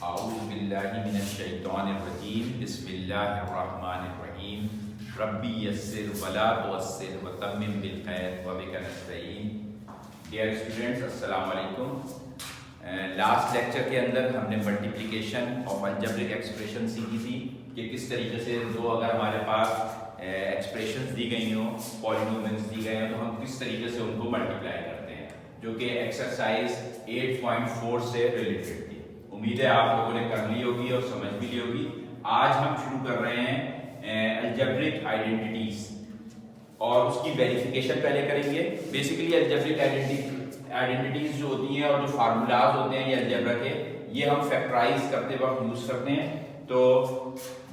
औज़ुबिल्लाहिमिनश्शैतानिर्रजीम बिस्मिल्लाहिर्रहमानिर्रहीम रब्बी यस्सिर वला तुअस्सिर वतम्मिम बिल खैर व बिका नस्तईन। डियर स्टूडेंट्स, अस्सलाम वालेकुम। लास्ट लेक्चर के अंदर हमने मल्टीप्लिकेशन ऑफ अलजेब्रिक एक्सप्रेशन सीखी थी कि किस तरीके से दो अगर हमारे पास एक्सप्रेशंस दी गई हों, पॉलिनोमियल्स दी गए हैं, तो हम किस तरीके से उनको मल्टीप्लाई करते हैं, जो कि एक्सरसाइज 8.4 से रिलेटेड थी। उम्मीद है आप लोगों ने कर ली होगी और समझ भी ली होगी। आज हम शुरू कर रहे हैं अलजेब्रिक आइडेंटिटीज और उसकी वेरिफिकेशन पहले करेंगे। बेसिकली अलजेब्रिक आइडेंटिटीज जो होती हैं और जो फार्मूलाज होते हैं ये अलजेब्रा के, ये हम फैक्टराइज करते वक्त यूज करते हैं। तो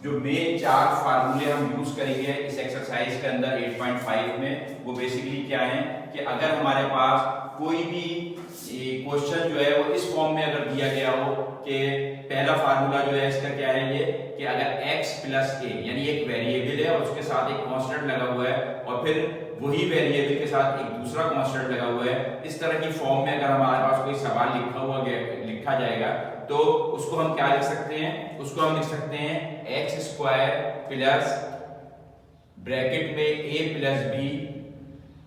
जो मेन 4 फार्मूले हम यूज करेंगे इस एक्सरसाइज के अंदर 8.5 में, वो बेसिकली क्या है कि अगर हमारे पास कोई भी क्वेश्चन जो है वो इस फॉर्म में अगर दिया गया हो कि पहला फार्मूला जो है इसका क्या है ये कि अगर x प्लस a यानी एक वेरिएबल है और उसके साथ एक कांस्टेंट लगा हुआ है और फिर वही वेरिएबल के साथ एक दूसरा कांस्टेंट लगा हुआ है, इस तरह की फॉर्म में अगर हमारे पास कोई सवाल लिखा जाएगा तो उसको हम क्या लिख सकते हैं, उसको हम लिख सकते हैं x स्क्वायर प्लस ब्रैकेट में a प्लस b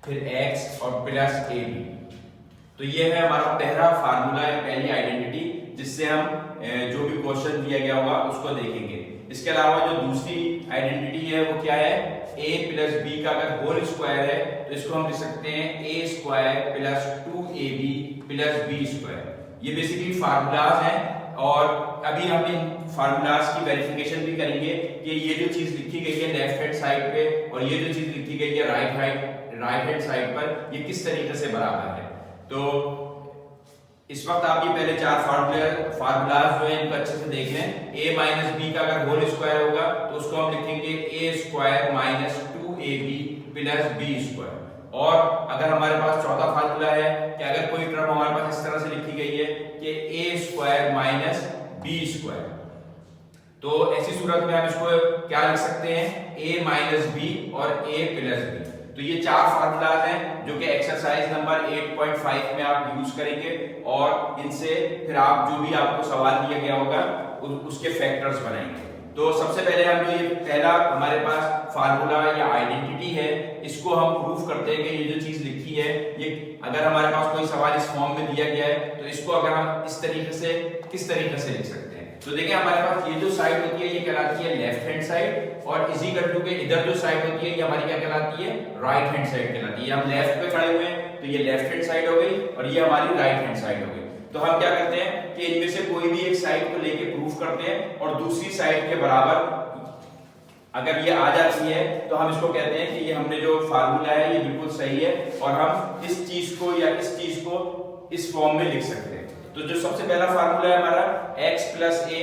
फिर x और प्लस ab। तो ये है हमारा पहला फार्मूला या पहली आइडेंटिटी जिससे हम जो भी क्वेश्चन दिया गया होगा उसको देखेंगे। इसके अलावा जो दूसरी आइडेंटिटी है वो क्या है, a प्लस b का अगर होल स्क्वायर है तो इसको हम लिख सकते हैं a square plus 2ab plus b square. ये बेसिकली फार्मूलाज हैं और अभी हम इन फार्मूलाज की वेरिफिकेशन भी करेंगे कि ये जो चीज लिखी गई है लेफ्ट हैंड साइड पे और ये जो चीज लिखी गई है राइट हैंड साइड पर, ये किस तरीके से बराबर है। तो इस वक्त आप ये पहले 4 फार्मूलाज जो है इनको अच्छे से देख लें। a माइनस बी का अगर होल स्क्वायर होगा तो उसको हम लिखेंगे a square minus 2ab plus b square. और अगर हमारे पास चौथा फार्मूला है कि अगर कोई टर्म हमारे पास इस तरह से लिखी गई है कि a square minus b square, तो ऐसी सूरत में हम इसको क्या लिख सकते हैं a माइनस b और a प्लस b। तो ये 4 फार्मूलाज हैं जो कि एक्सरसाइज नंबर 8.5 में आप यूज करेंगे और इनसे फिर आप जो भी आपको सवाल दिया गया होगा उसके फैक्टर्स बनाएंगे। तो सबसे पहले हम जो ये पहला हमारे पास फार्मूला या आइडेंटिटी है इसको हम प्रूफ करते हैं कि ये जो चीज लिखी है ये अगर हमारे पास कोई सवाल इस फॉर्म में दिया गया है तो इसको अगर हम इस तरीके से किस तरीके से लिख सकते हैं। तो देखिए हमारे पास ये जो साइड होती है ये कहलाती है लेफ्ट हैंड साइड और इसी इक्वल टू के इधर जो साइड होती है ये हमारी क्या कहलाती है, राइट हैंड साइड कहलाती है। हम लेफ्ट पे खड़े हुए हैं तो ये लेफ्ट हैंड साइड हो गई और ये हमारी राइट हैंड साइड हो गई। तो हम क्या करते हैं कि इनमें से कोई भी एक साइड को लेके प्रूफ करते हैं और दूसरी साइड के बराबर अगर ये आ जाती है तो हम इसको कहते हैं कि ये हमने जो फार्मूला है ये बिल्कुल सही है और हम इस चीज को या इस चीज को इस फॉर्म में लिख सकते हैं। तो जो सबसे पहला फार्मूला है हमारा x plus a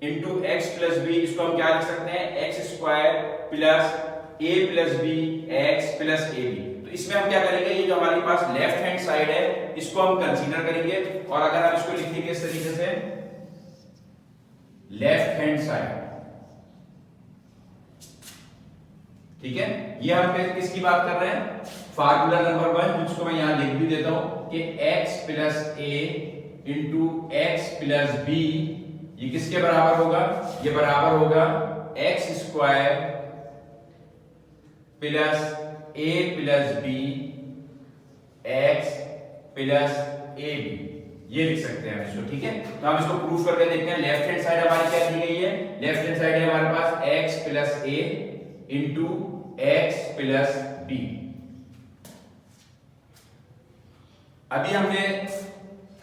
into x plus b, इसको हम क्या लिख सकते हैं x square plus a plus b x plus ab। तो इसमें हम क्या करेंगे, ये जो हमारे पास लेफ्ट हैंड साइड है इसको हम कंसीडर करेंगे और अगर हम इसको लिखेंगे इस तरीके से लेफ्ट हैंड साइड, ठीक है। ये हम किसकी बात कर रहे हैं, फार्मूला नंबर 1 जिसको मैं यहां लिख भी देता हूं कि x plus a into x plus b ये किसके बराबर होगा, ये बराबर होगा x square plus a plus b x plus ab। ये लिख सकते हैं हम इसको, ठीक है। तो हम इसको प्रूफ करके देखते हैं। लेफ्ट हैंड साइड हमारी क्या दी गई है, लेफ्ट हैंड साइड है हमारे पास x plus a into x plus b। अभी हमने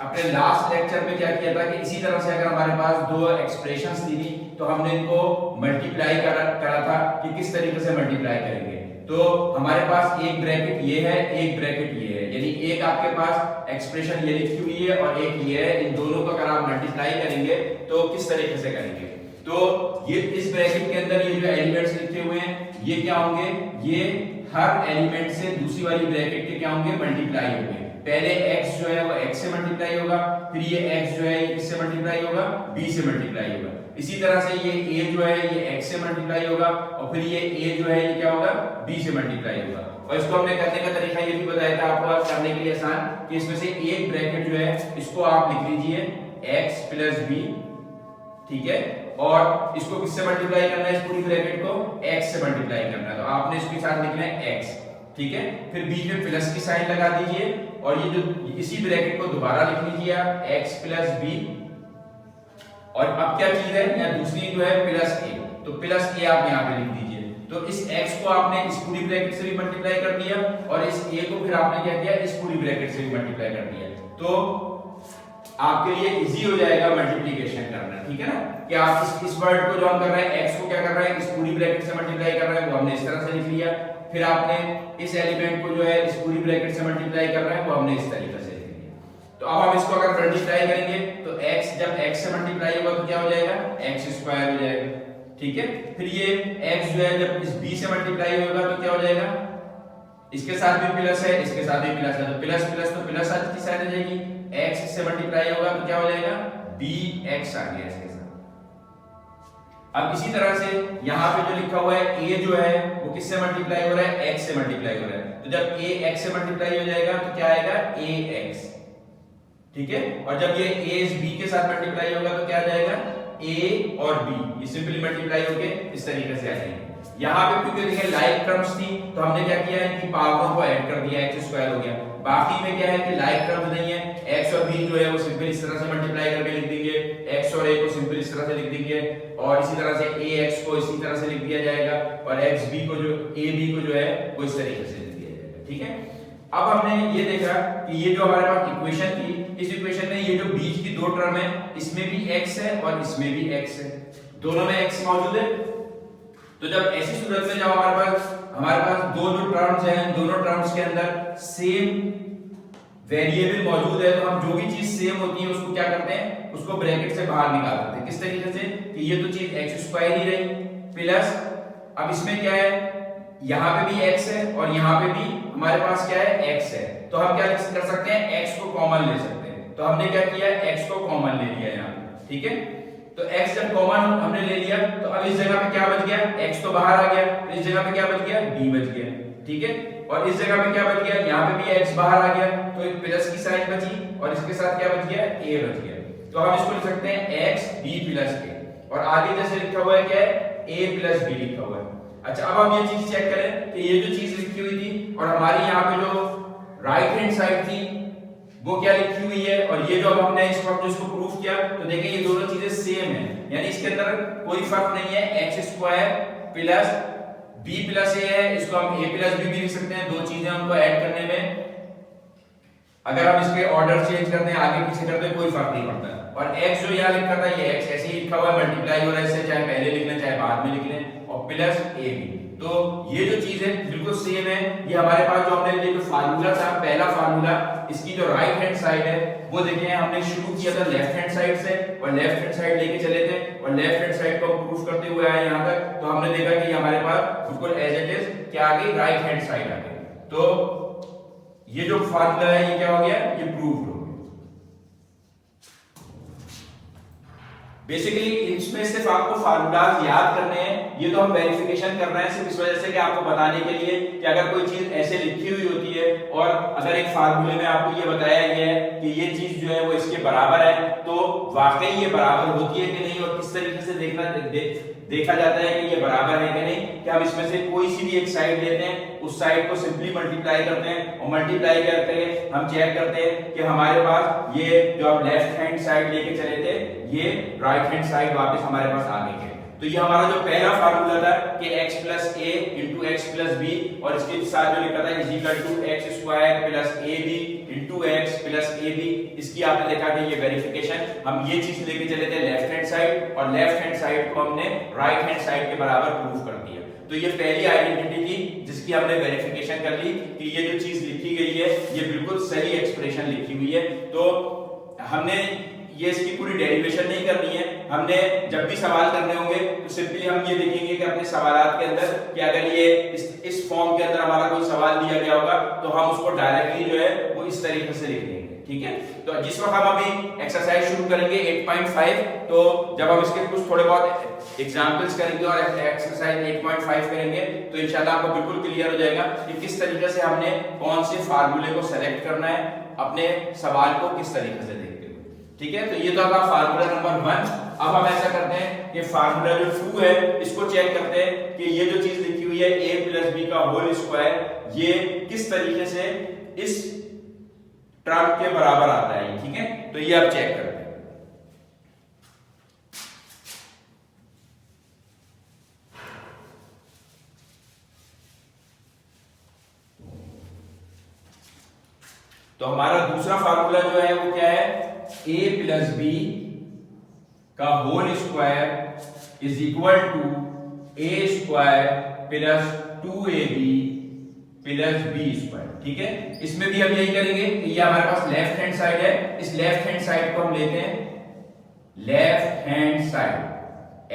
अपने लास्ट लेक्चर में क्या किया था कि इसी तरह से अगर हमारे पास 2 एक्सप्रेशंस दी थी तो हमने इनको मल्टीप्लाई करा था कि किस तरीके से मल्टीप्लाई करेंगे। तो हमारे पास एक ब्रैकेट ये है, एक ब्रैकेट ये है, यानी एक आपके पास एक्सप्रेशन ये लिखी हुई है और एक ये है। इन दोनों को अगर आप मल्टीप्लाई करेंगे तो किस तरीके से करेंगे, तो ये इस ब्रैकेट के अंदर ये जो एलिमेंट्स लिखे हुए हैं ये क्या होंगे, ये हर एलिमेंट से दूसरी वाली ब्रैकेट के क्या होंगे, मल्टीप्लाई होंगे। पहले x जो है वो x से मल्टीप्लाई होगा, फिर ये x जो है ये किससे मल्टीप्लाई होगा, b से मल्टीप्लाई होगा। इसी तरह से ये a जो है ये x से मल्टीप्लाई होगा और फिर ये a जो है ये क्या होगा, b से मल्टीप्लाई होगा। और इसको हमने करने का तरीका ये भी बताया था आपको करने के लिए आसान कि इसमें से एक ब्रैकेट जो है इसको आप लिख लीजिए x प्लस b ठीक है, और इसको किससे मल्टीप्लाई करना है, इस पूरी ब्रैकेट को x से मल्टीप्लाई करना है, तो आपने इसके साथ लिखना है x, ठीक है। फिर बीच में प्लस की साइन लगा दीजिए और ये जो इसी ब्रैकेट को दोबारा लिख लीजिए आप x प्लस बी, और अब क्या चीज है या दूसरी जो है प्लस a, तो प्लस a आप यहाँ पे लिख दीजिए। तो इस x को आपने इस पूरी ब्रैकेट से भी मल्टीप्लाई कर दिया और इस a को फिर आपने क्या किया, इस पूरी ब्रैकेट से भी मल्टीप्लाई कर दिया, तो आपके लिए इजी हो जाएगा मल्टीप्लिकेशन करना, ठीक है ना। कि आप इस वर्ड को जो हम कर रहे हैं x को क्या कर रहे हैं, इस पूरी ब्रैकेट से मल्टीप्लाई कर रहे हैं, वो हमने इस तरह से लिख लिया। फिर आपने इस एलिमेंट को जो है इस पूरी ब्रैकेट से मल्टीप्लाई कर रहे हैं, वो हमने इस तरीके से लिख लिया। तो अब हम इसको अगर मल्टीप्लाई करेंगे तो x जब x से मल्टीप्लाई होगा तो क्या हो जाएगा, x स्क्वायर हो जाएगा, ठीक है। फिर ये x जो है जब इस b से मल्टीप्लाई होगा तो क्या हो जाएगा, इसके साथ भी प्लस है, इसके साथ भी प्लस है, तो प्लस प्लस तो प्लस आज की साइड आ जाएगी, x से मल्टीप्लाई होगा तो क्या हो जाएगा, bx आ गया इसके साथ। अब इसी तरह से यहाँ पे जो लिखा हुआ है a जो है वो किससे मल्टीप्लाई हो रहा है, x से मल्टीप्लाई हो रहा है, तो जब a x से मल्टीप्लाई हो जाएगा तो क्या आएगा, ax, ठीक है। और जब ये a इस b के साथ मल्टीप्लाई होगा तो क्या आ जाएगा, a और b, ये सिंपली मल्टीप्लाई होके इस तरीके से आ जाएंगे। यहाँ पे क्योंकि देखिए लाइक टर्म्स थी तो हमने क्या किया, इनकी पावरों को ऐड कर दिया, x स्क्वायर हो गया। बाकी में क्या है कि लाइक टर्म्स नहीं है, x और b जो है वो सिंपल इस तरह से मल्टीप्लाई करके लिख देंगे, x और a को सिंपल इस तरह से लिख देंगे, और इसी तरह से ax को इसी तरह से लिख दिया जाएगा, और xb को जो ab को जो है वो इस तरीके से लिख दिया जाएगा, ठीक है। अब हमने ये देखा कि ये जो हमारे पास इक्वेशन थी, इस इक्वेशन में ये जो बीच की दो टर्म है इसमें भी x है और इसमें भी x है, दोनों में x मौजूद है। तो जब ऐसी सूरत में जब हमारे पास दो जो टर्म्स हैं, दोनों टर्म्स के अंदर सेम वेरिएबल मौजूद है, तो हम जो भी चीज सेम होती है उसको क्या करते हैं, उसको ब्रैकेट से बाहर निकाल देते हैं। किस तरीके से कि ये तो चीज x स्क्वायर ही रही प्लस, अब इसमें क्या है, यहाँ पे भी x है और यहाँ पे भी हमारे पास क्या है, x है, तो हम क्या कर सकते हैं, x को कॉमन ले सकते हैं। तो हमने क्या किया, x को कॉमन ले लिया यहाँ पे, ठीक है। तो x जब कॉमन हमने ले लिया तो अब इस जगह पे क्या बच गया, x तो बाहर आ गया, तो इस जगह पे क्या बच गया, b बच गया, ठीक है। और इस जगह पे क्या बच गया, यहाँ पे भी x बाहर आ गया, तो एक प्लस की साइन बची और इसके साथ क्या बच गया, a बच गया। तो हम इसको लिख सकते हैं x b प्लस a, और आगे जैसे लिखा हुआ है क्या है, a प्लस b लिखा हुआ है। अच्छा, अब हम ये चीज चेक करें कि ये जो चीज लिखी हुई थी और हमारी यहाँ पे जो राइट हैंड साइड थी वो क्या लिखी हुई है, और ये जो अब हमने इस वक्त इसको प्रूफ किया तो देखें ये दोनों चीजें सेम है, यानी इसके अंदर कोई फर्क नहीं है। x square plus b plus a है, इसको हम a प्लस b भी लिख सकते हैं, दो चीजें उनको ऐड करने में अगर हम इसके ऑर्डर चेंज करते हैं, आगे पीछे करते हैं, कोई फर्क नहीं पड़ता। और x जो यहाँ लिखा था ये x ऐसे ही लिखा हुआ है, मल्टीप्लाई हो रहा है इससे, चाहे पहले लिख लें चाहे बाद में लिख लें, और प्लस a भी, तो ये जो चीज है बिल्कुल सेम है। ये हमारे पास जो हमने ये जो फार्मूला था, पहला फार्मूला, इसकी जो राइट हैंड साइड है वो देखें हमने शुरू किया था लेफ्ट हैंड साइड से और लेफ्ट हैंड साइड लेके चले थे और लेफ्ट हैंड साइड को प्रूफ करते हुए आए यहाँ तक, तो हमने देखा कि हमारे पास बिल्कुल एज इट इज क्या आ गई, राइट हैंड साइड आ गई। तो ये जो फार्मूला है ये क्या हो गया, ये प्रूफ हो गया। बेसिकली इसमें सिर्फ आपको फार्मूलाज याद करने हैं, ये तो हम वेरिफिकेशन कर रहे हैं सिर्फ इस वजह से कि आपको बताने के लिए कि अगर कोई चीज ऐसे लिखी हुई होती है और अगर एक फार्मूले में आपको ये बताया गया है कि ये चीज जो है वो इसके बराबर है, तो वाकई ये बराबर होती है कि नहीं, और किस तरीके से देखा जाता है कि ये बराबर है कि नहीं, कि हम इसमें से कोई सी भी एक साइड लेते हैं, उस साइड को सिंपली मल्टीप्लाई करते हैं और मल्टीप्लाई करते हैं हम चेक करते हैं कि हमारे पास ये जो हम लेफ्ट हैंड साइड लेके चले थे ये राइट हैंड साइड वापस हमारे पास आ गई है। तो ये हमारा जो पहला फार्मूला था कि x plus a into x plus b, और इसके साथ जो लिखा था is equal to x square plus a b into x plus a b, इसकी आपने देखा कि ये वेरिफिकेशन हम ये चीज लेके चले थे लेफ्ट हैंड साइड, और लेफ्ट हैंड साइड को हमने राइट हैंड साइड के बराबर प्रूफ कर दिया। तो ये पहली आइडेंटिटी थी जिसकी हमने वेरिफिकेशन कर ली कि ये जो चीज लिखी गई है ये बिल्कुल सही एक्सप्रेशन लिखी हुई है। तो हमने ये इसकी पूरी डेरिवेशन नहीं करनी है, हमने जब भी सवाल करने होंगे तो सिंपली हम ये देखेंगे कि अपने सवालात के अंदर कि अगर ये इस फॉर्म के अंदर हमारा कोई सवाल दिया गया होगा तो हम उसको डायरेक्टली जो है वो इस तरीके से लिख देंगे, ठीक है। तो जिस वक्त हम अभी एक्सरसाइज शुरू करेंगे 8.5, तो जब हम इसके कुछ थोड़े बहुत एग्जांपल्स करेंगे और एक्सरसाइज 8.5 करेंगे तो इंशाल्लाह आपको बिल्कुल क्लियर हो जाएगा कि किस तरीके से हमने कौन से फार्मूले को सेलेक्ट करना है, अपने सवाल को किस तरीके से देखते हुए। ठीक है, तो ये तो आपका फार्मूला नंबर 1। अब हम ऐसा करते हैं कि फार्मूला जो 2 है इसको चेक करते हैं कि ये जो चीज लिखी हुई है a प्लस बी का होल स्क्वायर ये किस तरीके से इस टर्म के बराबर आता है, ठीक है। तो ये आप चेक करते हैं। तो हमारा दूसरा फार्मूला जो है वो क्या है, a प्लस बी का whole square is equal to a square plus 2ab plus b square, ठीक है। इसमें भी हम यही करेंगे कि ये हमारे पास लेफ्ट हैंड साइड है, इस लेफ्ट हैंड साइड को हम लेते हैं लेफ्ट हैंड साइड।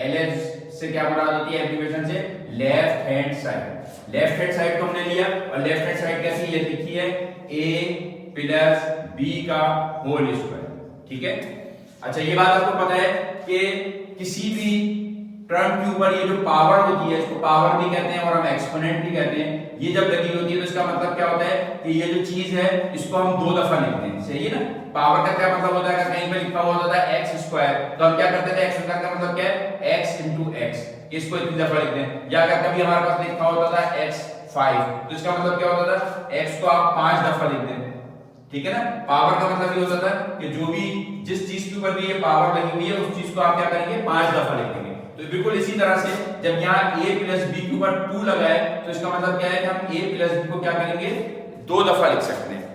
LH से क्या मुराद होती है एब्रिविएशन से, left hand side. Left hand side को हमने लिया और लेफ्ट हैंड साइड कैसी ये लिखी है a प्लस बी का होल स्क्वायर, ठीक है। अच्छा ये बात आपको पता है कि किसी भी टर्म के ऊपर ये जो पावर होती है इसको पावर भी कहते हैं और हम एक्सपोनेंट भी कहते हैं। ये जब लगी होती है तो इसका मतलब क्या होता है कि ये जो चीज है इसको हम दो दफा लिखते हैं, सही है ना। पावर का क्या मतलब होता है, कहीं पे लिखा हुआ होता है एक्स स्क्वायर तो हम क्या करते थे, एक्स स्क्वायर का मतलब क्या है एक्स इंटू एक्स, इसको इतनी दफा लिखते हैं। या अगर कभी हमारे पास लिखा होता था एक्स 5 तो इसका मतलब क्या होता था, एक्स को आप 5 दफा लिखते हैं, ठीक है ना। पावर का मतलब ये होता था कि जो भी जिस चीज के ऊपर भी ये पावर लगी हुई है उस चीज को आप क्या करेंगे 5 दफा लिखेंगे। तो बिल्कुल इसी तरह से जब यहाँ a प्लस बी के ऊपर 2 लगा है तो इसका मतलब क्या है कि हम a प्लस बी को क्या करेंगे 2 दफा लिख सकते हैं।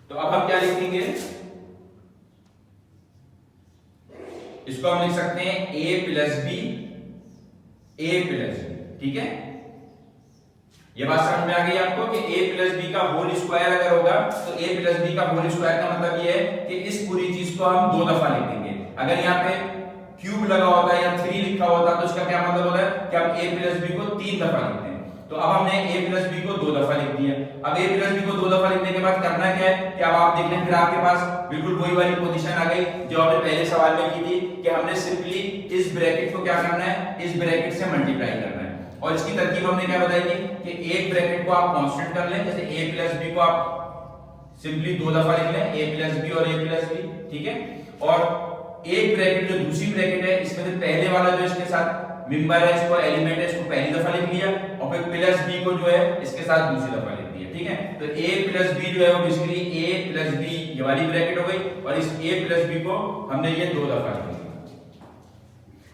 तो अब हम क्या लिखेंगे, इसको हम लिख सकते हैं a प्लस बी, ठीक है। ये बात समझ में आ गई आपको कि a प्लस बी का होल स्क्वायर अगर होगा तो a प्लस बी का होल स्क्वायर का मतलब ये है कि इस पूरी चीज को हम 2 दफा लिख देंगे। अगर यहाँ पे क्यूब लगा होता है या 3 लिखा होता तो इसका क्या मतलब होता है कि हम a प्लस बी को 3 दफा लिखते हैं। तो अब हमने a प्लस बी को 2 दफा लिख दिया। अब a प्लस बी को 2 दफा लिखने के बाद करना क्या है कि अब आप देख लें फिर आपके पास बिल्कुल वही वाली पोजीशन आ गई जो हमने पहले सवाल में की थी कि हमने सिंपली इस ब्रैकेट को क्या करना है, इस ब्रैकेट से मल्टीप्लाई करना है। और इसकी तरकीब हमने क्या बताई थी कि एक ब्रैकेट को आप कांस्टेंट कर लें, जैसे a प्लस बी को आप सिंपली 2 दफा लिख लें a प्लस बी और a प्लस बी, ठीक है। और एक ब्रैकेट जो दूसरी ब्रैकेट है इसमें से पहले वाला जो इसके साथ मेंबर है, इसको एलिमेंट है, इसको पहली दफा लिख लिया और फिर प्लस बी को जो है इसके साथ दूसरी दफा लिख दिया, ठीक है। तो a प्लस बी जो है वो बेसिकली a प्लस बी ये वाली ब्रैकेट हो गई और इस a प्लस बी को हमने ये 2 दफा लिख दिया।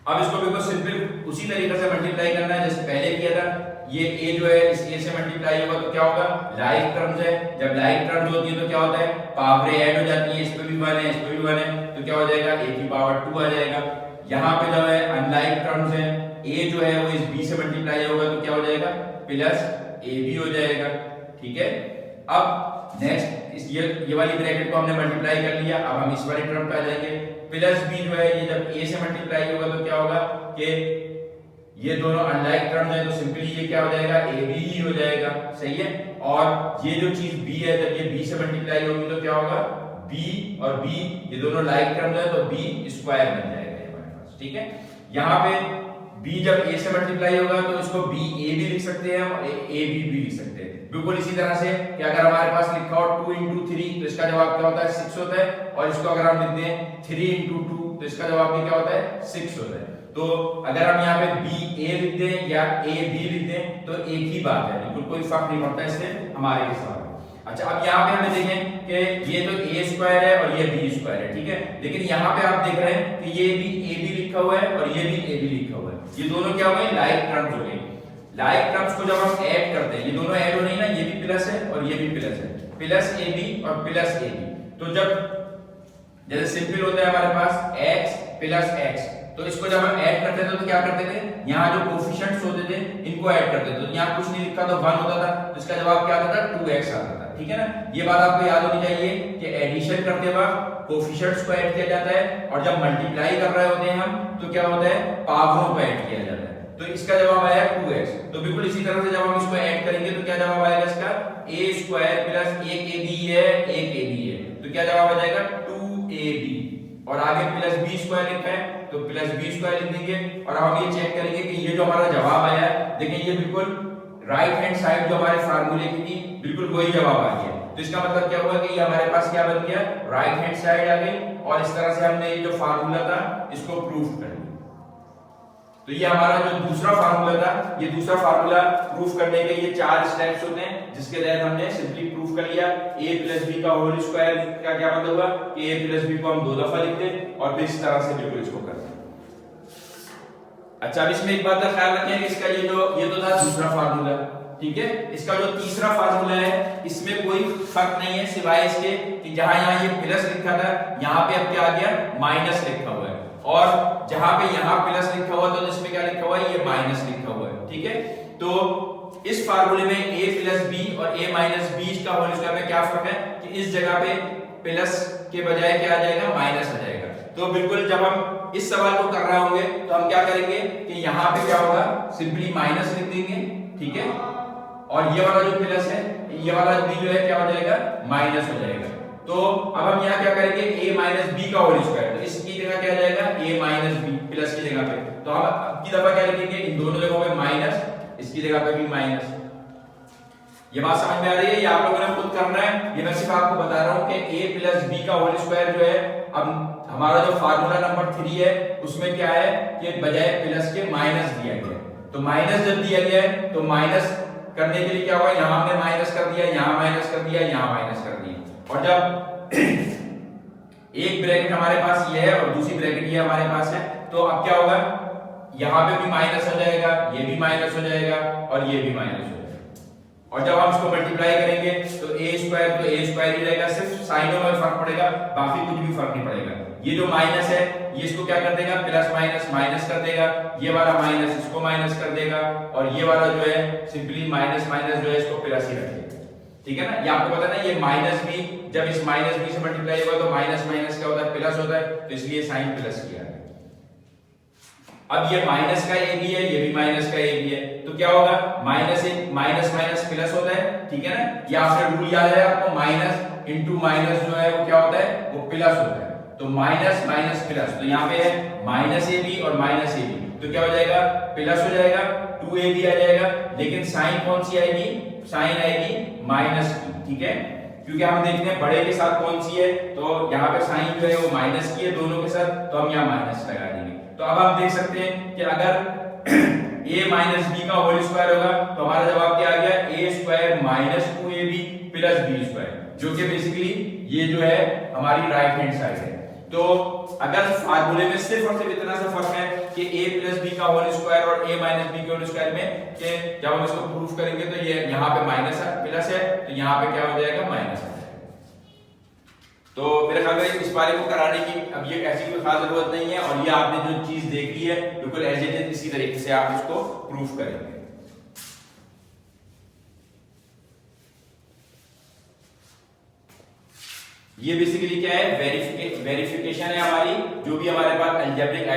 अब इसको बिल्कुल सिंपल उसी तरीके से मल्टीप्लाई करना है जैसे पहले किया था। ये a जो है इस a से मल्टीप्लाई होगा तो क्या होगा, लाइक टर्म्स है। जब लाइक टर्म्स होती है तो क्या होता है, पावरें ऐड हो जाती है, इस पे भी 1 है, इस पे भी 1 है, तो क्या हो जाएगा a की पावर 2 आ जाएगा। यहाँ पे जो है अनलाइक टर्म्स है, a जो है वो इस b से मल्टीप्लाई होगा तो क्या हो जाएगा प्लस ab हो जाएगा, ठीक है। अब नेक्स्ट इस ये वाली ब्रैकेट को हमने मल्टीप्लाई कर लिया। अब हम इस वाली टर्म पे आ जाएंगे, प्लस b जो है ये जब a से मल्टीप्लाई होगा तो क्या होगा कि ये दोनों अनलाइक टर्म्स है तो सिंपली ये क्या हो जाएगा ab ही हो जाएगा, सही है। और ये जो चीज b है जब ये b से मल्टीप्लाई होगी तो क्या होगा b और b ये दोनों लाइक टर्म्स है तो b स्क्वायर बन जाएगा हमारे पास, ठीक है। यहाँ पे b जब a से मल्टीप्लाई होगा तो इसको b a भी लिख सकते हैं और a b भी लिख सकते हैं। बिल्कुल इसी तरह से कि अगर हमारे पास लिखा हो 2 into 3 तो इसका जवाब क्या होता है 6 होता है, और इसको अगर हम लिख दें 3 into 2 तो इसका जवाब भी क्या होता है 6 होता है। तो अगर हम यहाँ पे b a लिख दें या a b लिख दें तो एक ही बात है, बिल्कुल कोई फर्क नहीं पड़ता इससे हमारे के साथ। अच्छा अब यहाँ पे हमें देखें कि ये तो a स्क्वायर है और ये b स्क्वायर है, ठीक है। लेकिन यहाँ पे आप देख रहे हैं कि ये भी a b लिखा हुआ है और ये भी a b लिखा हुआ है, ये दोनों क्या हो गए लाइक टर्म्स हो गए। लाइक टर्म्स को जब हम ऐड करते हैं ये दोनों ऐड हो रही है ना, ये भी प्लस है और ये भी प्लस है, प्लस ab और प्लस ab। तो जब जैसे सिंपल होता है हमारे पास x प्लस x तो इसको जब हम ऐड करते थे तो क्या करते थे, यहाँ जो कोफिशिएंट्स होते थे इनको ऐड करते थे। तो यहाँ कुछ नहीं लिखा तो 1 होता था तो इसका जवाब क्या आता था 2x आता था, ठीक है ना। ये बात आपको याद होनी चाहिए कि एडिशन करते वक्त कोफिशिएंट्स को ऐड किया जाता है और जब मल्टीप्लाई कर रहे होते हैं हम तो क्या होता है पावरों को ऐड किया जाता है। तो इसका जवाब आया 2x। तो बिल्कुल इसी तरह से जब हम इसको ऐड करेंगे तो क्या जवाब आएगा इसका a स्क्वायर प्लस 1ab है 1ab है तो क्या जवाब आ जाएगा 2ab। और आगे प्लस b स्क्वायर लिखा है तो प्लस b स्क्वायर लिख देंगे। और हम ये चेक करेंगे कि ये जो हमारा जवाब आया है देखें ये बिल्कुल राइट हैंड साइड जो हमारे फार्मूले की थी बिल्कुल वही जवाब आ गया। तो इसका मतलब क्या हुआ कि ये हमारे पास क्या बन गया, राइट हैंड साइड आ गई, और इस तरह से हमने ये जो फार्मूला था इसको प्रूफ कर लिया। तो ये हमारा जो दूसरा फार्मूला था, ये दूसरा फार्मूला प्रूफ करने के ये 4 स्टेप्स होते हैं, जिसके तहत हमने सिंपली प्रूफ कर लिया a प्लस b का होल स्क्वायर का क्या मतलब हुआ कि a प्लस b को हम 2 दफा लिख दें और फिर इस तरह से बिल्कुल इसको कर दें। अच्छा, अब इसमें एक बात का ख्याल रखें कि इसका ये तो था दूसरा फार्मूला, ठीक है। इसका जो तीसरा फार्मूला है इसमें कोई फर्क नहीं है सिवाय इसके कि जहां यहां ये प्लस लिखा था यहां पे अब क्या आ गया, माइनस लिखा हुआ है, और जहां पे यहां प्लस लिखा हुआ तो इसमें क्या लिखा हुआ है, ये माइनस लिखा हुआ है, ठीक है। तो इस फार्मूले में a प्लस b और a माइनस b का होल स्क्वायर में क्या फर्क है कि इस जगह पे प्लस के बजाय क्या आ जाएगा, माइनस आ जाएगा। तो बिल्कुल जब हम इस सवाल को कर रहे होंगे तो हम क्या करेंगे कि यहाँ पे क्या होगा, सिंपली माइनस लिख देंगे, ठीक है, और ये वाला जो प्लस है ये वाला b जो है क्या हो जाएगा, माइनस हो जाएगा। तो अब हम यहाँ क्या करेंगे, a माइनस b का होल स्क्वायर, तो इसकी जगह क्या जाएगा, a माइनस b प्लस की जगह पे, तो हम अब की दफा क्या लिखेंगे, इन दोनों जगहों पे माइनस, इसकी जगह पे भी माइनस। ये बात समझ में आ रही है, ये आप लोगों ने खुद करना है, ये मैं सिर्फ आपको बता रहा हूँ कि a प्लस b का होल स्क्वायर जो है, अब हमारा जो फार्मूला नंबर 3 है उसमें क्या है कि बजाय प्लस के माइनस दिया गया है। तो माइनस जब दिया गया है तो माइनस करने के लिए क्या हुआ, यहाँ हमने माइनस कर दिया, यहाँ माइनस कर दिया, यहाँ माइनस कर दिया, और जब एक ब्रैकेट हमारे पास ये है और दूसरी ब्रैकेट ये हमारे पास है, तो अब क्या होगा, यहाँ पे भी माइनस हो जाएगा, ये भी माइनस हो जाएगा और ये भी माइनस हो जाएगा, और जब हम इसको मल्टीप्लाई करेंगे तो a स्क्वायर ही रहेगा, सिर्फ साइनों में फर्क पड़ेगा, बाकी कुछ भी फर्क नहीं पड़ेगा। ये जो माइनस है ये इसको क्या कर देगा, प्लस माइनस माइनस कर देगा, ये वाला माइनस इसको माइनस कर देगा, और ये वाला जो है सिंपली माइनस माइनस जो है इसको प्लस ही रखेगा, ठीक है ना। ये आपको पता है ना, ये माइनस भी जब इस माइनस बी से मल्टीप्लाई होगा तो माइनस माइनस क्या होता है, प्लस होता है, तो इसलिए साइन प्लस किया है। अब ये माइनस का ए भी है, ये भी माइनस का ए भी है, तो क्या होगा, माइनस माइनस प्लस होता है, ठीक है ना। ये आपसे रूल याद है आपको, माइनस इंटू माइनस जो है वो क्या होता है, वो प्लस होता है, तो माइनस माइनस प्लस, तो यहाँ पे है माइनस ए बी और माइनस ए बी, तो क्या हो जाएगा, प्लस हो जाएगा, 2ab आ जाएगा, लेकिन साइन कौन सी आएगी, साइन आएगी माइनस की, ठीक है, क्योंकि हम देखते हैं बड़े के साथ कौन सी है, तो यहाँ पे साइन जो है वो माइनस की है दोनों के साथ, तो हम यहाँ माइनस लगा देंगे। तो अब आप देख सकते हैं कि अगर a माइनस b का होल स्क्वायर होगा तो हमारा जवाब क्या आ गया, a square minus 2ab plus b square, जो कि बेसिकली ये जो है हमारी राइट हैंड साइड है। तो अगर फार्मूले में सिर्फ और सिर्फ इतना सा फर्क है कि a प्लस b का होल स्क्वायर और a माइनस b के होल स्क्वायर में कि जब हम इसको प्रूफ करेंगे तो ये यहाँ पे माइनस है, प्लस है, तो यहाँ पे क्या हो जाएगा, माइनस है। तो मेरे ख्याल में इस बारे को कराने की अब ये ऐसी कोई खास जरूरत नहीं है, और ये आपने जो चीज देखी है बिल्कुल एज इट इज इसी तरीके से आप इसको प्रूफ करेंगे। ये बेसिकली क्या है, वेरिफिकेशन है हमारी, जो भी हमारे पास अलजेब्रिक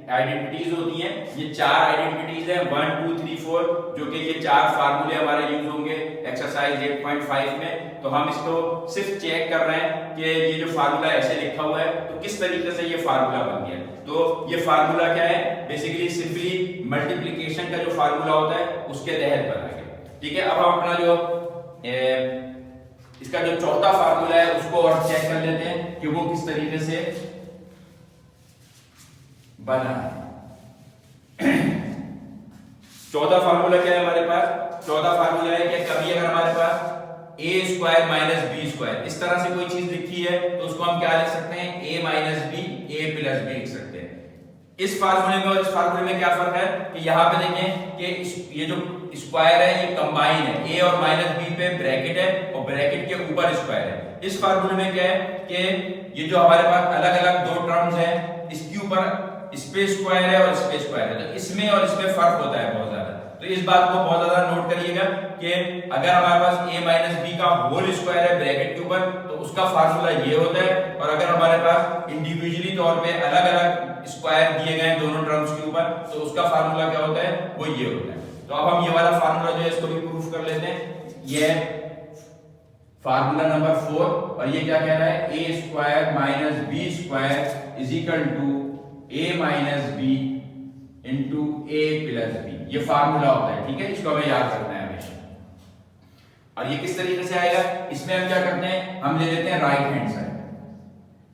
आइडेंटिटीज होती हैं, ये 4 आइडेंटिटीज हैं 1 2 3 4, जो कि ये 4 फार्मूले हमारे यूज होंगे एक्सरसाइज 8.5 में। तो हम इसको सिर्फ चेक कर रहे हैं कि ये जो फार्मूला ऐसे लिखा हुआ है तो किस तरीके से ये फार्मूला बन गया। तो ये फार्मूला क्या है, बेसिकली सिंपली मल्टीप्लिकेशन का जो फार्मूला होता है उसके तहत बना गया, ठीक है। अब हम अपना जो इसका जो चौथा फार्मूला है उसको और चेक कर लेते हैं कि वो किस तरीके से बना है। चौथा फार्मूला क्या है हमारे पास, चौथा फार्मूला है कि कभी अगर हमारे पास a square minus b square इस तरह से कोई चीज लिखी है तो उसको हम क्या लिख सकते हैं, a minus b a plus b लिख सकते हैं। इस फार्मूले में और इस फार्मूले में क्या फर्क है कि यहाँ पे देखें कि ये जो स्क्वायर है ये कंबाइन है, a और माइनस b पे ब्रैकेट है और ब्रैकेट के ऊपर स्क्वायर है। इस फार्मूले में क्या है कि ये जो हमारे पास अलग अलग दो टर्म्स हैं, इसके ऊपर इस पे स्क्वायर है और इस पे स्क्वायर है, तो इसमें और इसमें फर्क होता है बहुत ज्यादा। तो इस बात को बहुत ज्यादा नोट करिएगा कि अगर हमारे पास a माइनस बी का होल स्क्वायर है ब्रैकेट के ऊपर तो उसका फार्मूला ये होता है, और अगर हमारे पास इंडिविजुअली तौर पे अलग अलग स्क्वायर दिए गए दोनों टर्म्स के ऊपर तो उसका फार्मूला क्या होता है, वो ये होता है। तो अब हम ये वाला फार्मूला जो है इसको भी प्रूफ कर लेते हैं। ये फार्मूला नंबर 4 और ये क्या कह रहा है, a square minus b square is equal to a minus b into a plus b, ये फार्मूला होता है, ठीक है, इसको हमें याद रखना है। और ये किस तरीके से आएगा, इसमें हम क्या करते हैं, हम ले लेते हैं राइट हैंड साइड,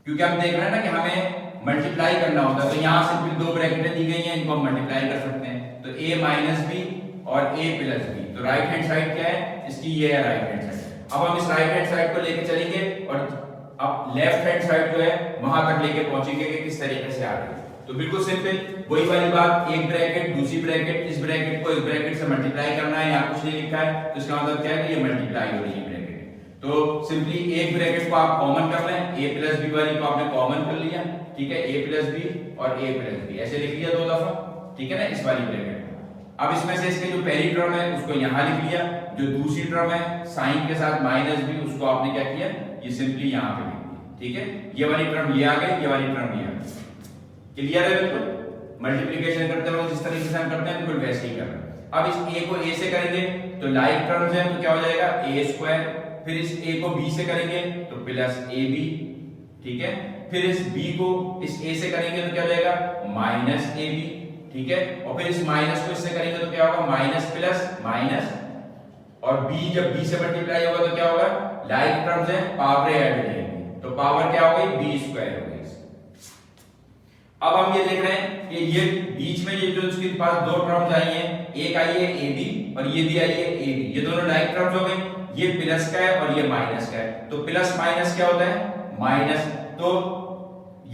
क्योंकि हम देख रहे हैं ना कि हमें मल्टीप्लाई करना होता है, तो यहाँ से फिर दो ब्रैकेटें दी गई हैं, इनको हम मल्टीप्लाई कर सकते हैं, तो a माइनस बी और a प्लस बी, तो राइट हैंड साइड क्या है इसकी, ये है राइट हैंड साइड। अब हम इस राइट हैंड साइड को लेके चलेंगे और अब लेफ्ट हैंड साइड जो है वहां तक लेके पहुंचेंगे कि किस तरीके से आ रही है। तो बिल्कुल सिंपल वही वाली बात, एक ब्रैकेट दूसरी ब्रैकेट, इस ब्रैकेट को इस ब्रैकेट से मल्टीप्लाई करना है, यहाँ कुछ नहीं लिखा है, तो इसका मतलब क्या है कि ये मल्टीप्लाई हो रही है ब्रैकेट। तो सिंपली एक ब्रैकेट को आप कॉमन कर लें, a प्लस बी वाली को आपने कॉमन कर लिया, ठीक है, a प्लस बी और a प्लस बी ऐसे लिख लिया दो दफा, ठीक है ना, इस वाली ब्रैकेट। अब इसमें से इसके जो पहली टर्म है उसको यहाँ लिख लिया, जो दूसरी टर्म है साइन के साथ माइनस बी, उसको आपने क्या किया, ये सिंपली यहाँ पे लिख दिया, ठीक है, ये वाली टर्म ये आ गई, ये वाली टर्म ये आ गई। क्लियर है बिल्कुल, मल्टीप्लिकेशन करते वक्त जिस तरीके से हम करते हैं बिल्कुल वैसे ही करना है। अब इस a को a से करेंगे तो लाइक टर्म्स है, तो क्या हो जाएगा a स्क्वायर, फिर इस a को b से करेंगे तो प्लस ab, ठीक है, फिर इस b को इस a से करेंगे तो क्या हो जाएगा माइनस ab, ठीक है, और फिर इस माइनस को इससे करेंगे तो क्या होगा माइनस प्लस माइनस, और b जब b से मल्टीप्लाई होगा तो क्या होगा, लाइक टर्म्स है पावर ऐड हो जाएगी, तो पावर क्या हो गई b स्क्वायर हो गई। अब हम ये देख रहे हैं कि ये बीच में ये जो इसके पास दो टर्म्स आई हैं, एक आई है ab और ये भी आई है ab, ये दोनों लाइक टर्म्स हो गए, ये प्लस का है और ये माइनस का है, तो प्लस माइनस क्या होता है माइनस, तो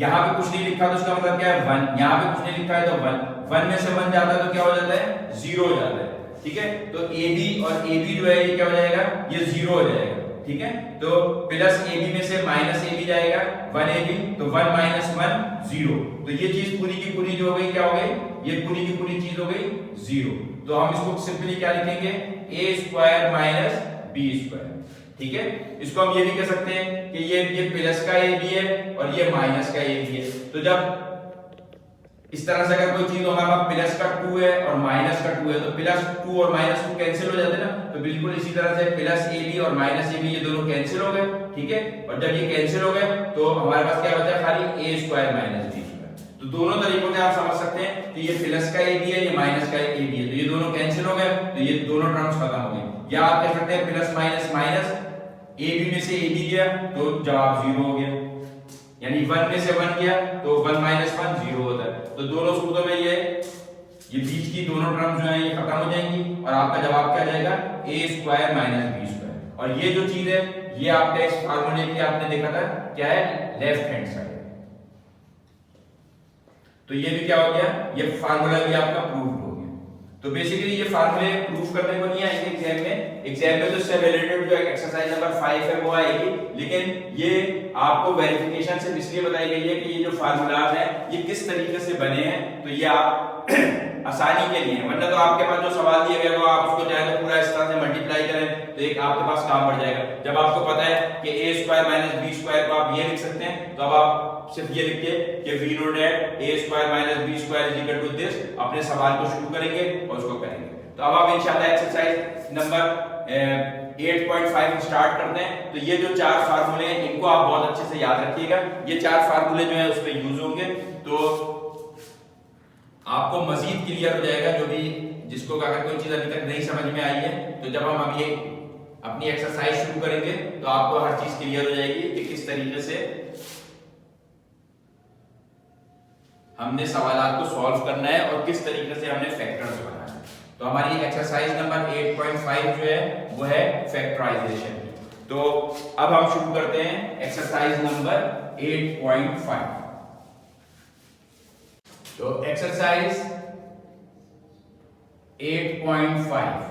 यहाँ पे कुछ नहीं लिखा तो इसका मतलब क्या है 1, यहाँ पे कुछ नहीं लिखा है तो 1 में से 1 जाता है तो क्या हो जाता है 0 हो जाता है, ठीक है, तो ab और ab जो है ये क्या हो जाएगा, ये 0 हो जाएगा, ठीक है, तो प्लस ab में से माइनस ab जाएगा 1ab, तो 1 माइनस 1 0, तो ये चीज पूरी की पूरी जो हो गई क्या हो गई, ये पूरी की पूरी चीज हो गई 0, तो हम इसको सिंपली क्या लिखेंगे a square minus b square, ठीक है, इसको हम ये भी कह सकते हैं कि ये प्लस का ab है और ये माइनस का ab है, तो जब इस तरह से अगर कोई चीज हमारे पास प्लस का 2 है और माइनस का 2 है, तो प्लस 2 और माइनस 2 कैंसिल हो जाते हैं ना, तो बिल्कुल इसी तरह से प्लस ab और माइनस ab ये दोनों कैंसिल हो गए, ठीक है, और जब ये कैंसिल हो गए तो हमारे पास क्या बचा खाली a square minus b square. तो दोनों तरीकों से आप समझ सकते हैं कि ये प्लस का ab है, ये माइनस का ab है, तो ये दोनों कैंसिल हो गए, तो ये दोनों टर्म्स खत्म हो गए, या आप कह सकते हैं प्लस माइनस माइनस, ab में से ab गया तो जवाब 0 हो गया, यानी 1 में से 1 गया तो 1 माइनस 1 0 होता है, तो दोनों सूत्रों में ये बीच की दोनों टर्म्स जो है ये खत्म हो जाएंगी और आपका जवाब क्या आ जाएगा a square minus b square. और ये जो चीज है ये आपका इस फार्मूले की आपने देखा था क्या है, लेफ्ट हैंड साइड, तो ये भी क्या हो गया, ये फार्मूला भी आपका प्रूव हो गया। तो बेसिकली ये फार्मूले प्रूफ करने को नहीं आएंगे एग्जाम में तो इससे रिलेटेड जो एक्सरसाइज नंबर 5 है वो आएगी, लेकिन ये आपको वेरिफिकेशन से इसलिए बताई गई है कि ये जो फार्मूलाज हैं ये किस तरीके से बने हैं, तो ये आप आसानी के लिए, वरना तो आपके पास जो सवाल दिया गया वो आप उसको चाहे तो पूरा इस तरह से मल्टीप्लाई करें तो एक आपके पास काम बढ़ जाएगा। जब आपको पता है कि a square minus b square को आप ये लिख सकते हैं, तो अब आप सिर्फ ये लिख के कि v note at a square minus b square is equal to this, अपने सवाल को शुरू करेंगे और उसको करेंगे। तो अब आप इंशाल्लाह एक्सरसाइज नंबर 8.5 स्टार्ट करते हैं। तो ये जो चार फार्मूले हैं इनको आप बहुत अच्छे से याद रखिएगा, ये चार फार्मूले जो है उसमें यूज होंगे, तो आपको मजीद क्लियर हो जाएगा। जो भी जिसको अगर कोई चीज अभी तक नहीं समझ में आई है, तो जब हम अभी अपनी एक्सरसाइज शुरू करेंगे तो आपको हर चीज क्लियर हो जाएगी कि किस तरीके से हमने सवालात को सॉल्व करना है और किस तरीके से हमने फैक्टर्स बनाना है। तो हमारी एक्सरसाइज नंबर 8.5 जो है वो है फैक्टराइजेशन। तो अब हम शुरू करते हैं एक्सरसाइज नंबर 8.5। तो एक्सरसाइज 8.5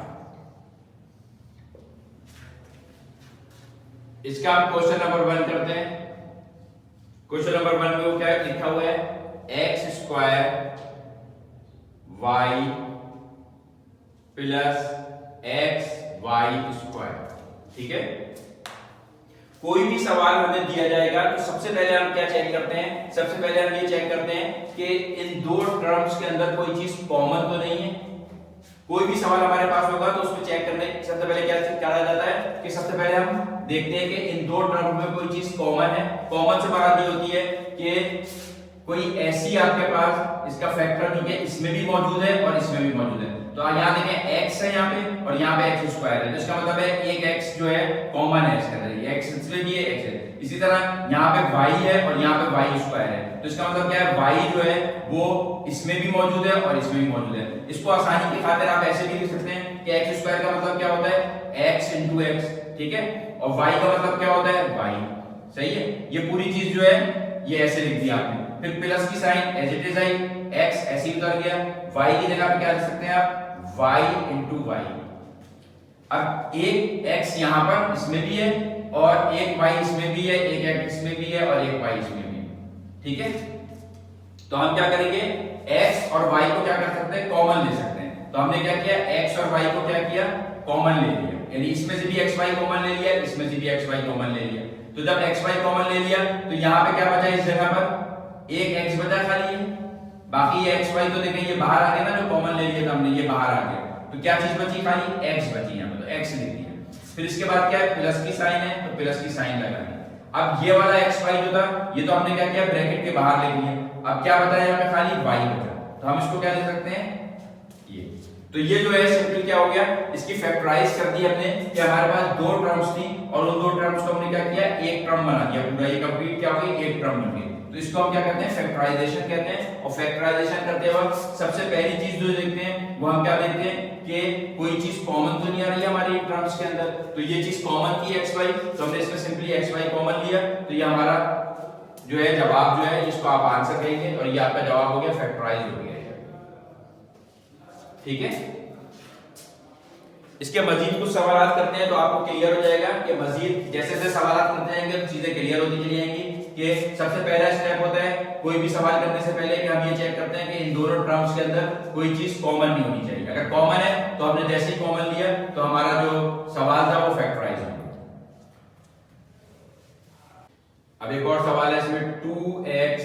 इसका हम क्वेश्चन नंबर 1 करते हैं। क्वेश्चन नंबर 1 में क्या लिखा हुआ है, x square y plus x y square. ठीक है, कोई भी सवाल हमें दिया जाएगा तो सबसे पहले हम क्या चेक करते हैं, सबसे पहले हम ये चेक करते हैं कि इन दो टर्म्स के अंदर कोई चीज कॉमन तो नहीं है। कोई भी सवाल हमारे पास होगा तो उसमें चेक करने सबसे पहले क्या करा जाता है कि सबसे पहले हम देखते हैं कि इन दो टर्म में कोई चीज कॉमन है। कॉमन से बात ये होती है कि कोई ऐसी आपके पास इसका फैक्टर जो कि इसमें भी मौजूद है और इसमें भी मौजूद है। तो यहाँ देखें x है यहाँ पे और यहाँ पे x स्क्वायर है, तो इसका मतलब है एक x जो है कॉमन है इसके अंदर, ये x इसमें भी है x है। इसी तरह यहाँ पे y है और यहाँ पे y स्क्वायर है, तो इसका मतलब क्या है y जो है वो इसमें भी मौजूद है और इसमें भी मौजूद है। इसको आसानी की खातिर आप ऐसे भी लिख सकते हैं कि x स्क्वायर का मतलब क्या होता है x into x, ठीक है, और y का मतलब क्या होता है y, सही है। ये पूरी चीज जो है ये ऐसे लिख दी आपने, फिर प्लस की sign as it is I, x ऐसे ही उतर गया, y की जगह पे क्या लिख सकते हैं आप y into y। अब एक x यहाँ पर इसमें भी है और एक y इसमें भी है, एक x इसमें भी है और एक y इसमें भी है, ठीक है। तो हम क्या करेंगे x और y को क्या कर सकते हैं कॉमन ले सकते हैं, तो हमने क्या किया x और y को क्या किया कॉमन ले लिया, यानी इसमें से भी xy कॉमन ले लिया, इसमें से भी xy कॉमन ले लिया। तो जब xy कॉमन ले लिया तो यहाँ पे क्या बचा इस जगह पर एक x बचा खाली है, बाकी ये xy तो देखें ये बाहर आ गया ना, जो कॉमन ले लिया था हमने ये बाहर आ गया, तो क्या चीज बची खाली x बची यहाँ पे, तो x लिख दिया। फिर इसके बाद क्या है प्लस की साइन है तो प्लस की साइन लगानी। अब ये वाला xy जो था ये तो हमने क्या किया ब्रैकेट के बाहर ले लिया, अब क्या बचा यहाँ पे खाली y बचा, तो हम इसको क्या लिख सकते हैं ये। तो ये जो है सिंपल क्या हो गया, इसकी फैक्टराइज कर दी हमने कि हमारे पास दो टर्म्स थी और उन दो टर्म्स को हमने क्या किया एक टर्म बना दिया, पूरा ये कंप्लीट क्या हो गई एक टर्म बन गई। तो इसको हम क्या कहते हैं फैक्टराइजेशन कहते हैं। और फैक्टराइजेशन करते वक्त सबसे पहली चीज जो देखते हैं वो हम क्या देखते हैं कि कोई चीज कॉमन तो नहीं आ रही है हमारी टर्म्स के अंदर, तो ये चीज कॉमन थी xy, तो हमने इसमें सिंपली xy कॉमन लिया, तो ये हमारा जो है जवाब जो है इसको आप आंसर कहेंगे और ये आपका जवाब हो गया फैक्टराइज हो गया, ठीक है। इसके मजीद कुछ सवाल करते हैं तो आपको क्लियर हो जाएगा कि मजीद जैसे जैसे सवाल करते जाएंगे तो चीजें क्लियर होती चली जाएंगी। कि सबसे पहला स्टेप होता है कोई भी सवाल करने से पहले कि हम ये चेक करते हैं कि इन दोनों टर्म्स के अंदर कोई चीज कॉमन नहीं होनी चाहिए, अगर कॉमन है तो हमने जैसे ही कॉमन लिया तो हमारा जो सवाल था वो फैक्टराइज हो गया। अब एक और सवाल है इसमें 2x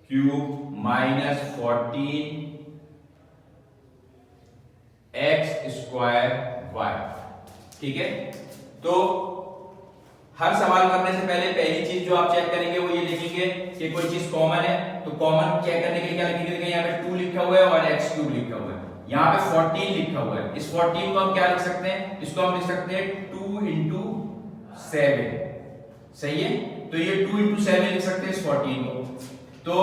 cube minus 14 x square y, ठीक है। तो हर सवाल करने से पहले पहली चीज जो आप चेक करेंगे वो ये लिखेंगे कि कोई चीज कॉमन है, तो कॉमन चेक करने के लिए क्या लिखेंगे, यहाँ पे 2 लिखा हुआ है और x क्यूब लिखा हुआ है, यहाँ पे 14 लिखा हुआ है, इस 14 को हम क्या लिख सकते हैं, इसको हम लिख सकते हैं 2 into 7, सही है। तो ये 2 into 7 लिख सकते हैं इस 14 को। तो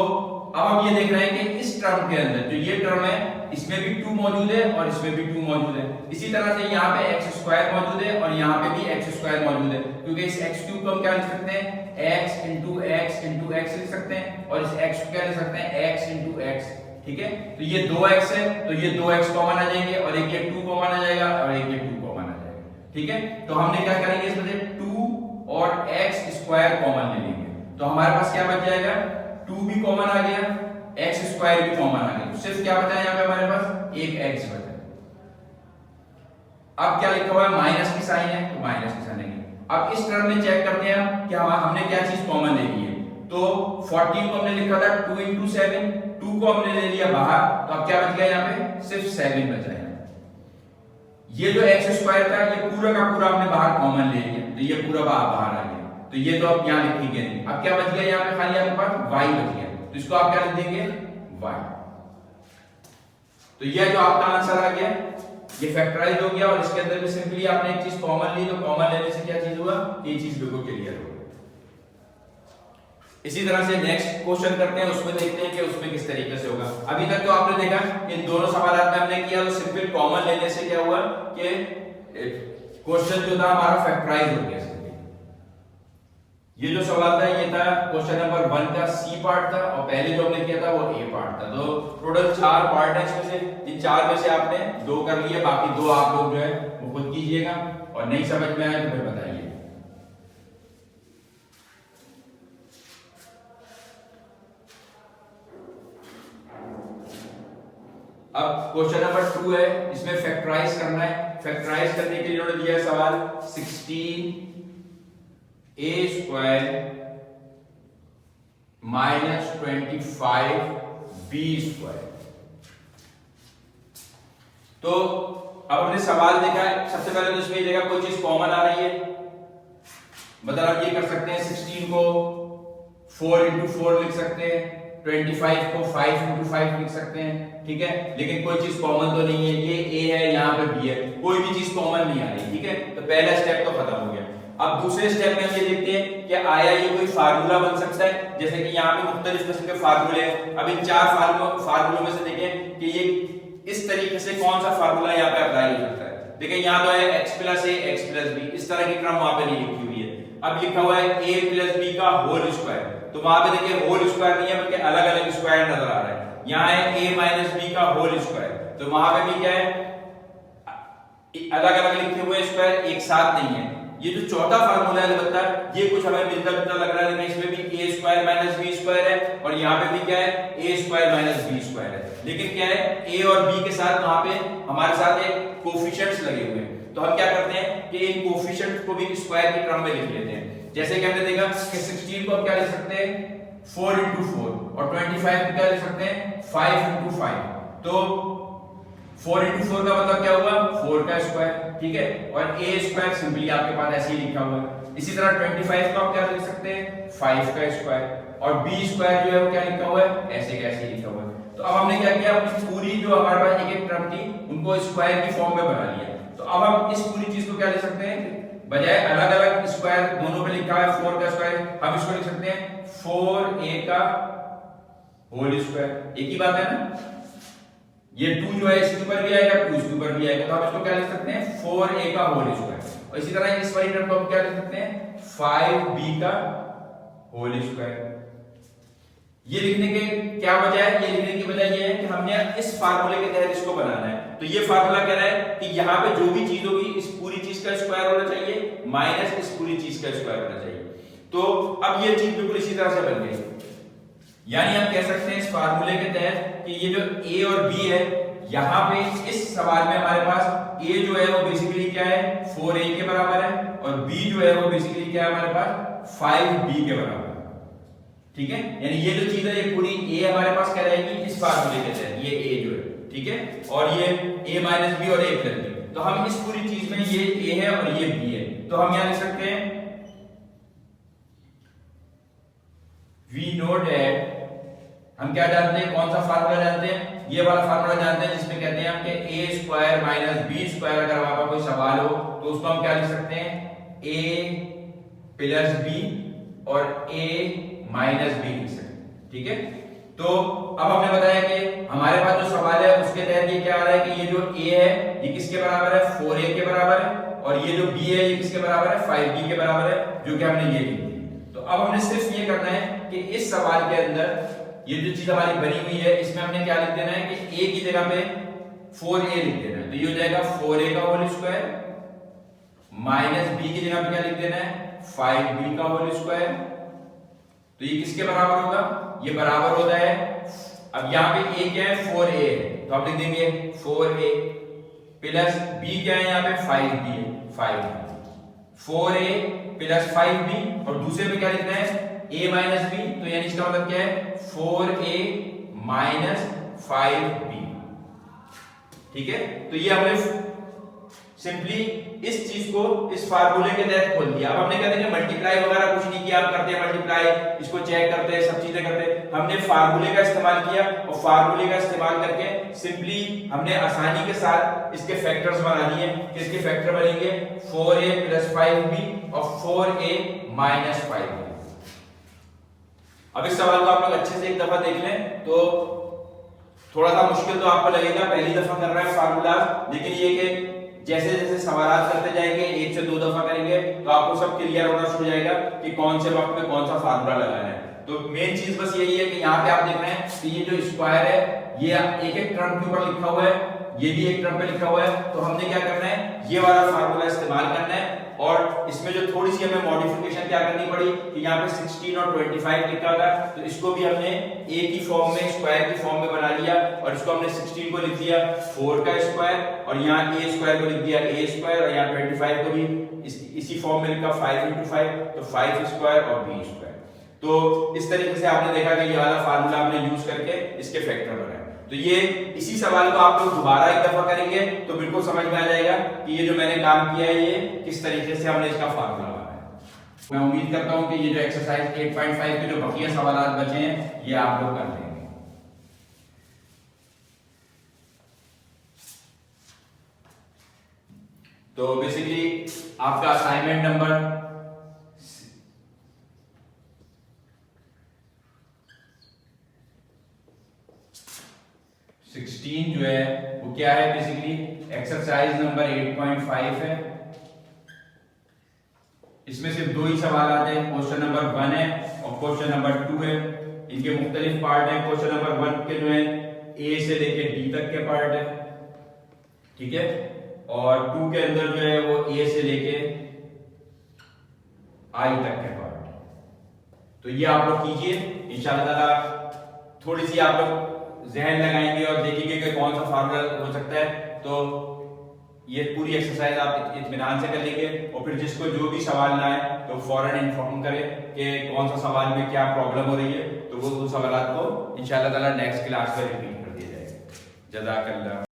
अब हम ये देख रहे हैं कि इस टर्म के अंदर जो ये टर्म है इसमें भी 2 मौजूद है और इसमें भी 2 मौजूद है, इसी तरह से यहाँ पे x स्क्वायर मौजूद है और यहाँ पे भी x स्क्वायर मौजूद है, क्योंकि इस x क्यूब को हम क्या लिख सकते हैं x into x लिख सकते हैं और इस x को क्या लिख सकते हैं x into x, ठीक है। तो ये 2x है तो ये 2x कॉमन आ जाएंगे और एक ये 2 कॉमन आ जाएगा और एक ये 2 कॉमन आ जाएगा, ठीक है। तो हमने क्या करेंगे इसमें से 2 और x स्क्वायर कॉमन ले लेंगे, तो हमारे पास क्या बच जाएगा 2 भी कॉमन आ गया, x स्क्वायर भी कॉमन आ गया, तो सिर्फ क्या बचा है यहाँ पे हमारे पास एक x बचा। अब क्या लिखा हुआ है माइनस की साइन है तो माइनस की साइन है। अब इस टर्म में चेक करते हैं हम कि हमने क्या चीज कॉमन ले ली है, तो 14 को हमने लिखा था 2 into 7, 2 को हमने ले लिया बाहर, तो अब क्या बच गया यहाँ पे सिर्फ 7 बचा है। ये जो x स्क्वायर था ये पूरा का पूरा हमने बाहर कॉमन ले लिया, तो ये पूरा बाहर आ गया, तो ये तो अब यहाँ लिखेंगे नहीं। अब क्या बच गया यहाँ पे खाली आपके पास y बच गया, तो इसको आप क्या लिख देंगे y। तो ये जो आपका आंसर आ गया ये फैक्टराइज हो गया और इसके अंदर भी सिंपली आपने एक चीज कॉमन ली, तो कॉमन लेने से क्या चीज हुआ ये चीज बिल्कुल क्लियर हो गई। इसी तरह से नेक्स्ट क्वेश्चन करते हैं, उसमें देखते हैं कि उसमें किस तरीके से होगा। अभी तक तो आपने देखा इन दोनों सवालों में हमने किया तो सिंपल कॉमन लेने से क्या हुआ कि क्वेश्चन जो था हमारा फैक्टराइज हो गया। ये जो सवाल था ये था क्वेश्चन नंबर 1 का सी पार्ट था और पहले जो हमने किया था वो ए पार्ट था। तो टोटल 4 पार्ट है इसमें से, इन 4 में से आपने 2 कर लिए, बाकी 2 आप लोग जो है वो खुद कीजिएगा और नहीं समझ में आए तो फिर बताइए। अब क्वेश्चन नंबर 2 है, इसमें फैक्टराइज करना है। फैक्टराइज करने के लिए उन्होंने दिया सवाल 16 a square minus 25 b square. तो अब हमने सवाल देखा है, सबसे पहले तो इसमें देखा कोई चीज कॉमन आ रही है, मतलब आप ये कर सकते हैं 16 को 4 into 4 लिख सकते हैं 25 को 5 into 5 लिख सकते हैं, ठीक है। लेकिन कोई चीज कॉमन तो नहीं है, ये a है यहाँ पे b है, कोई भी चीज कॉमन नहीं आ रही, ठीक है। तो पहला स्टेप तो खत्म हो गया। अब दूसरे स्टेप में हम ये देखते हैं कि आया ये कोई फार्मूला बन सकता है, जैसे कि यहाँ पे मुख्तलिफ किस्म के फार्मूले हैं। अब इन 4 फार्मूलों में से देखें कि ये इस तरीके से कौन सा फार्मूला यहाँ पे अप्लाई हो सकता है। देखिए यहाँ तो है x plus a x plus b, इस तरह की क्रम वहां पे नहीं लिखी हुई है। अब लिखा हुआ है a प्लस b का होल स्क्वायर, तो वहां पे देखिए होल स्क्वायर नहीं है बल्कि अलग अलग स्क्वायर नजर आ रहा है। यहाँ है a माइनस b का होल स्क्वायर, तो वहां पे भी क्या है अलग अलग लिखे हुए स्क्वायर, एक साथ नहीं है। ये जो चौथा फार्मूला है अलबत्ता ये कुछ हमें मिलता जुलता लग रहा है, लेकिन इसमें भी a square minus b square है और यहाँ पे भी क्या है a square minus b square है। लेकिन क्या है a और b के साथ वहां पे हमारे साथ एक कोफिशिएंट्स लगे हुए हैं, तो हम क्या करते हैं कि इन कोफिशिएंट्स को भी स्क्वायर के क्रम में लिख लेते हैं। जैसे कि हमने देखा कि 16 को हम क्या लिख सकते हैं 4 into 4 और 25 को क्या लिख सकते हैं 5 into 5। तो 4 into 4 का मतलब क्या होगा 4 का स्क्वायर, ठीक है। और a स्क्वायर सिंपली आपके पास ऐसे ही लिखा हुआ है। इसी तरह 25 को आप क्या लिख सकते हैं 5 का स्क्वायर और b स्क्वायर जो है वो क्या लिखा हुआ है ऐसे कैसे लिखा हुआ है। तो अब हमने क्या किया, पूरी जो हमारे पास एक एक टर्म थी उनको स्क्वायर की फॉर्म में बना लिया। तो अब हम इस पूरी चीज को क्या लिख सकते हैं, बजाय अलग अलग स्क्वायर दोनों पे लिखा है 4 का स्क्वायर, हम इसको लिख सकते हैं 4a का होल स्क्वायर। एक ही बात है ना, ये 2 जो है इसके ऊपर भी आएगा 2 इसके ऊपर भी आएगा, तो हम इसको क्या लिख सकते हैं 4a का होल स्क्वायर। और इसी तरह इस वाली टर्म को हम क्या लिख सकते हैं 5b का होल स्क्वायर। ये लिखने के क्या वजह है, ये लिखने की वजह ये है कि हमने इस फार्मूले के तहत इसको बनाना है। तो ये फार्मूला कह रहा है कि यहाँ पे जो भी चीज होगी इस पूरी चीज का स्क्वायर होना चाहिए माइनस इस पूरी चीज का स्क्वायर होना चाहिए। तो अब ये चीज बिल्कुल इसी तरह से बन गई, यानी हम कह सकते हैं इस फार्मूले के तहत कि ये जो a और b है, यहाँ पे इस सवाल में हमारे पास a जो है वो बेसिकली क्या है 4a के बराबर है और b जो है वो बेसिकली क्या है हमारे पास 5b के बराबर है, ठीक है। यानी ये जो चीज है ये पूरी a हमारे पास क्या रहेगी इस फार्मूले के तहत, ये a जो है, ठीक है। और ये a माइनस b और a प्लस b, तो हम इस पूरी चीज में ये a है और ये b है, तो हम यहां लिख सकते हैं वी नो दैट, हम क्या जानते हैं कौन सा फार्मूला जानते हैं, ये वाला फार्मूला जानते हैं जिसमें कहते हैं हम कि a square minus b square, अगर आपका कोई सवाल हो तो उसको हम क्या लिख सकते हैं a प्लस b और a माइनस b लिख सकते हैं, ठीक है। तो अब हमने बताया कि हमारे पास जो सवाल है उसके तहत ये क्या आ रहा है कि ये जो a है ये किसके बराबर है 4a के बराबर है और ये जो b है ये किसके बराबर है 5b के बराबर है, जो कि हमने ये लिख दी। तो अब हमने सिर्फ ये करना है कि इस सवाल के अंदर ये जो चीज हमारी बनी हुई है इसमें हमने क्या लिख देना है कि a की जगह पे 4a लिख देना है, तो ये हो जाएगा 4a का होल स्क्वायर माइनस b की जगह पे क्या लिख देना है 5b का होल स्क्वायर। तो ये किसके बराबर होगा, ये बराबर होता है, अब यहाँ पे a क्या है 4a है तो आप लिख देंगे 4a प्लस b क्या है यहाँ पे 5b है 5b, 4a प्लस 5b और दूसरे में क्या लिखना है a माइनस b, तो यानी इसका मतलब क्या है 4a माइनस 5b, ठीक है। तो ये हमने सिंपली इस चीज को इस फार्मूले के तहत खोल दिया। अब हमने कहते हैं मल्टीप्लाई वगैरह कुछ नहीं किया, आप करते हैं मल्टीप्लाई, इसको चेक करते हैं, सब चीजें करते हैं, हमने फार्मूले का इस्तेमाल किया और फार्मूले का इस्तेमाल करके सिंपली हमने आसानी के साथ इसके फैक्टर्स बना दिए। किसके फैक्टर बनेंगे 4a प्लस 5b और 4a माइनस 5b। अब इस सवाल को आप लोग अच्छे से एक दफा देख लें तो थोड़ा सा मुश्किल तो आपको लगेगा, पहली दफा कर रहा है फार्मूला, लेकिन ये कि जैसे जैसे सवाल करते जाएंगे 1 से 2 दफा करेंगे तो आपको सब क्लियर होना शुरू हो जाएगा कि कौन से वक्त में कौन सा फार्मूला लगाना है। तो मेन चीज बस यही है कि यहाँ पे आप देख रहे हैं कि ये जो स्क्वायर है ये एक एक टर्म के ऊपर लिखा हुआ है, ये भी एक टर्म पे लिखा हुआ है, तो हमने क्या करना है ये वाला फार्मूला इस्तेमाल करना है। और इसमें जो थोड़ी सी हमें मॉडिफिकेशन क्या करनी पड़ी कि यहाँ पे 16 और 25 लिखा था, तो इसको भी हमने a की फॉर्म में स्क्वायर की फॉर्म में बना लिया और इसको हमने 16 को लिख दिया 4 का स्क्वायर और यहाँ a स्क्वायर को लिख दिया a स्क्वायर और यहाँ 25 को भी इसी फॉर्म में लिखा 5 into 5, तो 5 स्क्वायर और b स्क्वायर। तो इस तरीके से आपने देखा कि ये वाला फार्मूला आपने यूज करके इसके फैक्टर बनाए। तो ये इसी सवाल को आप लोग दोबारा एक दफा करेंगे तो बिल्कुल समझ में आ जाएगा कि ये जो मैंने काम किया है ये किस तरीके से हमने इसका फार्मूला बनाया। मैं उम्मीद करता हूं कि ये जो एक्सरसाइज 8.5 के जो बकिया सवाल बचे हैं ये आप लोग कर लेंगे। तो बेसिकली आपका असाइनमेंट नंबर 16 जो है वो क्या है, बेसिकली एक्सरसाइज नंबर 8.5 है। इसमें सिर्फ दो ही सवाल आते हैं, क्वेश्चन नंबर 1 है और क्वेश्चन नंबर 2 है। इनके मुख्तलिफ पार्ट हैं। क्वेश्चन नंबर 1 के जो है ए से लेके डी तक के पार्ट है, ठीक है, और 2 के अंदर जो है वो ए से लेके आई तक के पार्ट। तो ये आप लोग कीजिए इंशाअल्लाह ताला। थोड़ी सी आप लोग जहन लगाएंगे और देखेंगे कि कौन सा फार्मूला हो सकता है, तो ये पूरी एक्सरसाइज आप इत्मीनान से कर लेंगे। और फिर जिसको जो भी सवाल ना आए तो फौरन इन्फॉर्म करें कि कौन सा सवाल में क्या प्रॉब्लम हो रही है, तो वो उन सवाल को इंशाअल्लाह ताला नेक्स्ट क्लास में रिपीट कर दिया जाएगा। जज़ाकल्लाह।